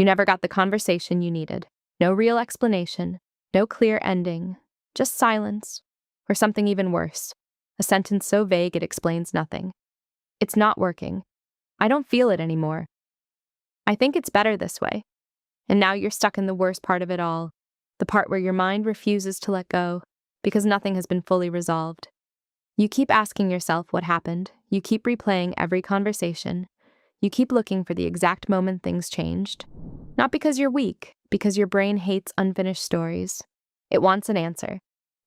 You never got the conversation you needed. No real explanation, no clear ending, just silence, or something even worse, a sentence so vague it explains nothing. It's not working. I don't feel it anymore. I think it's better this way. And now you're stuck in the worst part of it all, the part where your mind refuses to let go because nothing has been fully resolved. You keep asking yourself what happened. You keep replaying every conversation. You keep looking for the exact moment things changed. Not because you're weak, because your brain hates unfinished stories. It wants an answer.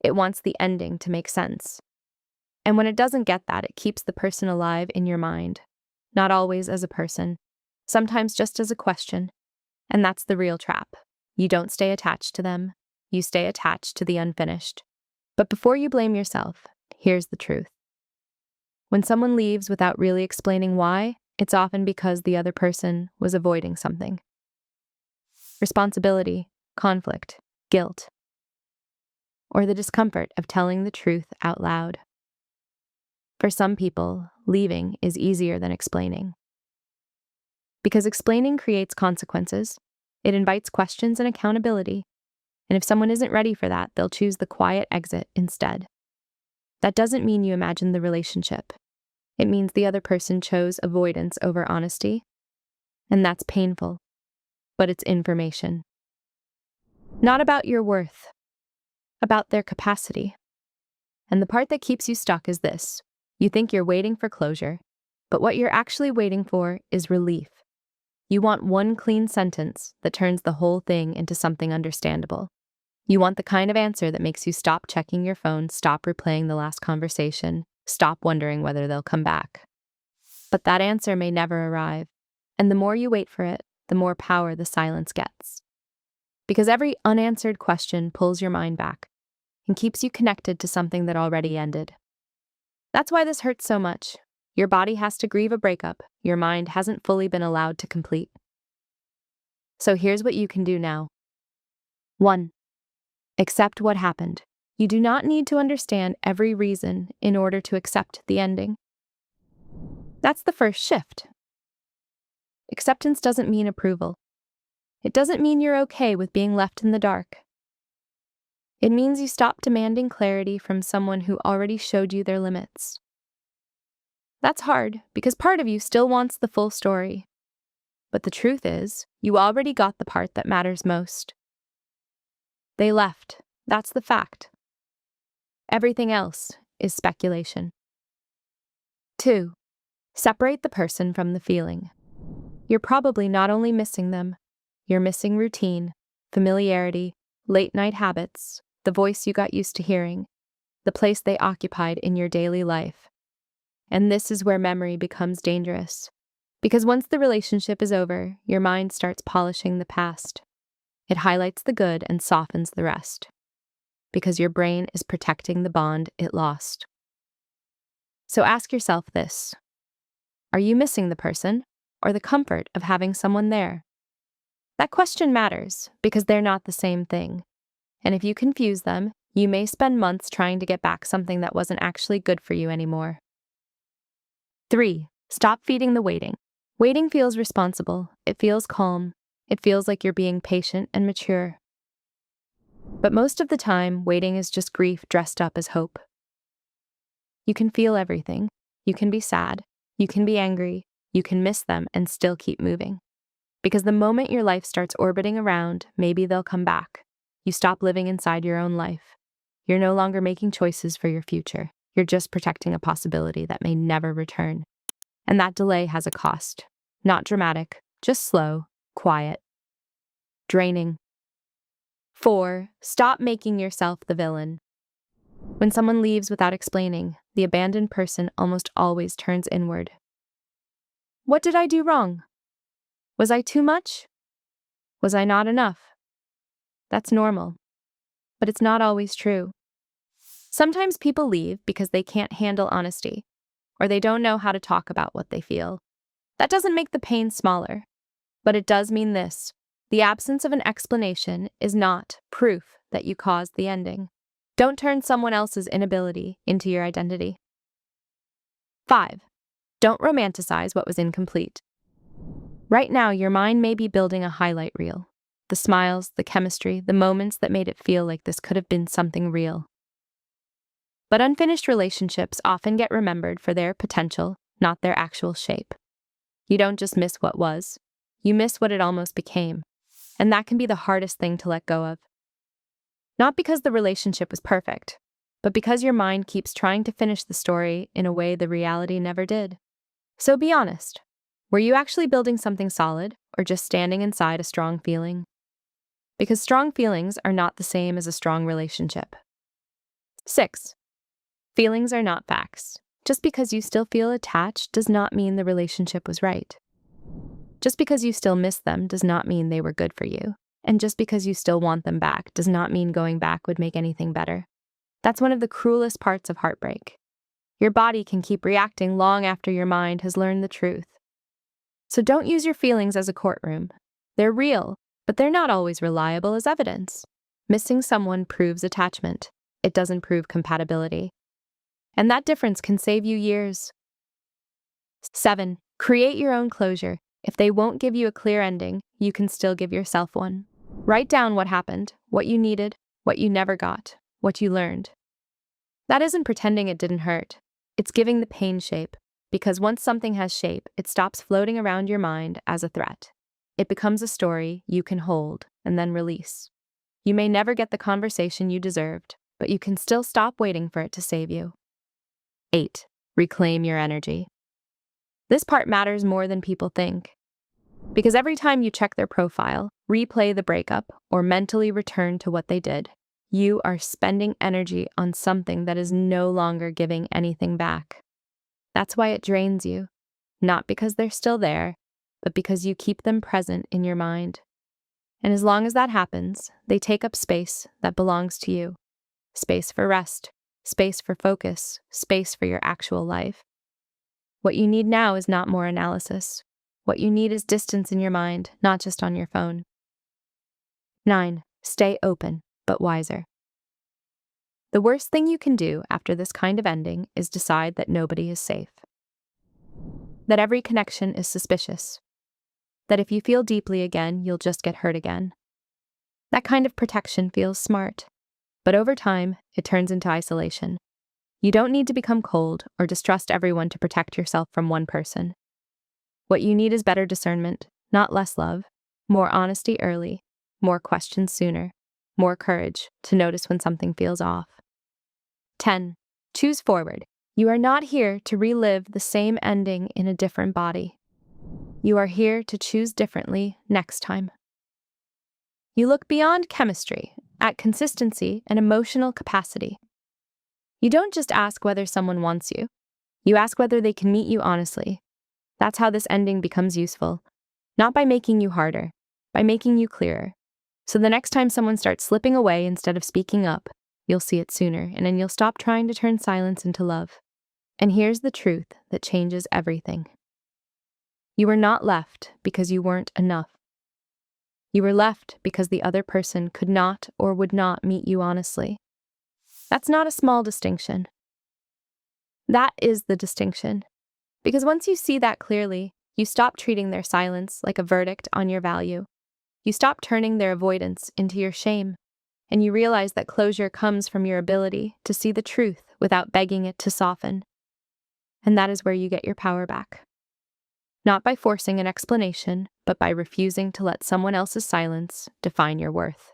It wants the ending to make sense. And when it doesn't get that, it keeps the person alive in your mind. Not always as a person. Sometimes just as a question. And that's the real trap. You don't stay attached to them. You stay attached to the unfinished. But before you blame yourself, here's the truth. When someone leaves without really explaining why, it's often because the other person was avoiding something. Responsibility, conflict, guilt, or the discomfort of telling the truth out loud. For some people, leaving is easier than explaining. Because explaining creates consequences, it invites questions and accountability, and if someone isn't ready for that, they'll choose the quiet exit instead. That doesn't mean you imagine the relationship. It means the other person chose avoidance over honesty, and that's painful, but it's information. Not about your worth, about their capacity. And the part that keeps you stuck is this. You think you're waiting for closure, but what you're actually waiting for is relief. You want one clean sentence that turns the whole thing into something understandable. You want the kind of answer that makes you stop checking your phone, stop replaying the last conversation, stop wondering whether they'll come back. But that answer may never arrive, and the more you wait for it, the more power the silence gets. Because every unanswered question pulls your mind back and keeps you connected to something that already ended. That's why this hurts so much. Your body has to grieve a breakup your mind hasn't fully been allowed to complete. So here's what you can do now. 1. Accept what happened. You do not need to understand every reason in order to accept the ending. That's the first shift. Acceptance doesn't mean approval. It doesn't mean you're okay with being left in the dark. It means you stop demanding clarity from someone who already showed you their limits. That's hard because part of you still wants the full story. But the truth is, you already got the part that matters most. They left. That's the fact. Everything else is speculation. 2. Separate the person from the feeling. You're probably not only missing them, you're missing routine, familiarity, late-night habits, the voice you got used to hearing, the place they occupied in your daily life. And this is where memory becomes dangerous. Because once the relationship is over, your mind starts polishing the past. It highlights the good and softens the rest. Because your brain is protecting the bond it lost. So ask yourself this. Are you missing the person or the comfort of having someone there? That question matters because they're not the same thing. And if you confuse them, you may spend months trying to get back something that wasn't actually good for you anymore. 3. Stop feeding the waiting. Waiting feels responsible. It feels calm. It feels like you're being patient and mature. But most of the time, waiting is just grief dressed up as hope. You can feel everything. You can be sad. You can be angry. You can miss them and still keep moving. Because the moment your life starts orbiting around, maybe they'll come back. You stop living inside your own life. You're no longer making choices for your future. You're just protecting a possibility that may never return. And that delay has a cost. Not dramatic, just slow, quiet, draining. 4. Stop making yourself the villain. When someone leaves without explaining, the abandoned person almost always turns inward. What did I do wrong? Was I too much? Was I not enough? That's normal, but it's not always true. Sometimes people leave because they can't handle honesty, or they don't know how to talk about what they feel. That doesn't make the pain smaller, but it does mean this. The absence of an explanation is not proof that you caused the ending. Don't turn someone else's inability into your identity. 5. Don't romanticize what was incomplete. Right now, your mind may be building a highlight reel. The smiles, the chemistry, the moments that made it feel like this could have been something real. But unfinished relationships often get remembered for their potential, not their actual shape. You don't just miss what was, you miss what it almost became. And that can be the hardest thing to let go of. Not because the relationship was perfect, but because your mind keeps trying to finish the story in a way the reality never did. So be honest. Were you actually building something solid, or just standing inside a strong feeling? Because strong feelings are not the same as a strong relationship. 6. Feelings are not facts. Just because you still feel attached does not mean the relationship was right. Just because you still miss them does not mean they were good for you. And just because you still want them back does not mean going back would make anything better. That's one of the cruelest parts of heartbreak. Your body can keep reacting long after your mind has learned the truth. So don't use your feelings as a courtroom. They're real, but they're not always reliable as evidence. Missing someone proves attachment. It doesn't prove compatibility. And that difference can save you years. 7. Create your own closure. If they won't give you a clear ending, you can still give yourself one. Write down what happened, what you needed, what you never got, what you learned. That isn't pretending it didn't hurt. It's giving the pain shape, because once something has shape, it stops floating around your mind as a threat. It becomes a story you can hold and then release. You may never get the conversation you deserved, but you can still stop waiting for it to save you. 8. Reclaim your energy. This part matters more than people think. Because every time you check their profile, replay the breakup, or mentally return to what they did, you are spending energy on something that is no longer giving anything back. That's why it drains you. Not because they're still there, but because you keep them present in your mind. And as long as that happens, they take up space that belongs to you. Space for rest, space for focus, space for your actual life. What you need now is not more analysis. What you need is distance in your mind, not just on your phone. 9. Stay open, but wiser. The worst thing you can do after this kind of ending is decide that nobody is safe. That every connection is suspicious. That if you feel deeply again, you'll just get hurt again. That kind of protection feels smart. But over time, it turns into isolation. You don't need to become cold or distrust everyone to protect yourself from one person. What you need is better discernment, not less love, more honesty early, more questions sooner, more courage to notice when something feels off. 10. Choose forward. You are not here to relive the same ending in a different body. You are here to choose differently next time. You look beyond chemistry, at consistency and emotional capacity. You don't just ask whether someone wants you. You ask whether they can meet you honestly. That's how this ending becomes useful. Not by making you harder, by making you clearer. So the next time someone starts slipping away instead of speaking up, you'll see it sooner, and then you'll stop trying to turn silence into love. And here's the truth that changes everything. You were not left because you weren't enough. You were left because the other person could not or would not meet you honestly. That's not a small distinction. That is the distinction. Because once you see that clearly, you stop treating their silence like a verdict on your value. You stop turning their avoidance into your shame. And you realize that closure comes from your ability to see the truth without begging it to soften. And that is where you get your power back. Not by forcing an explanation, but by refusing to let someone else's silence define your worth.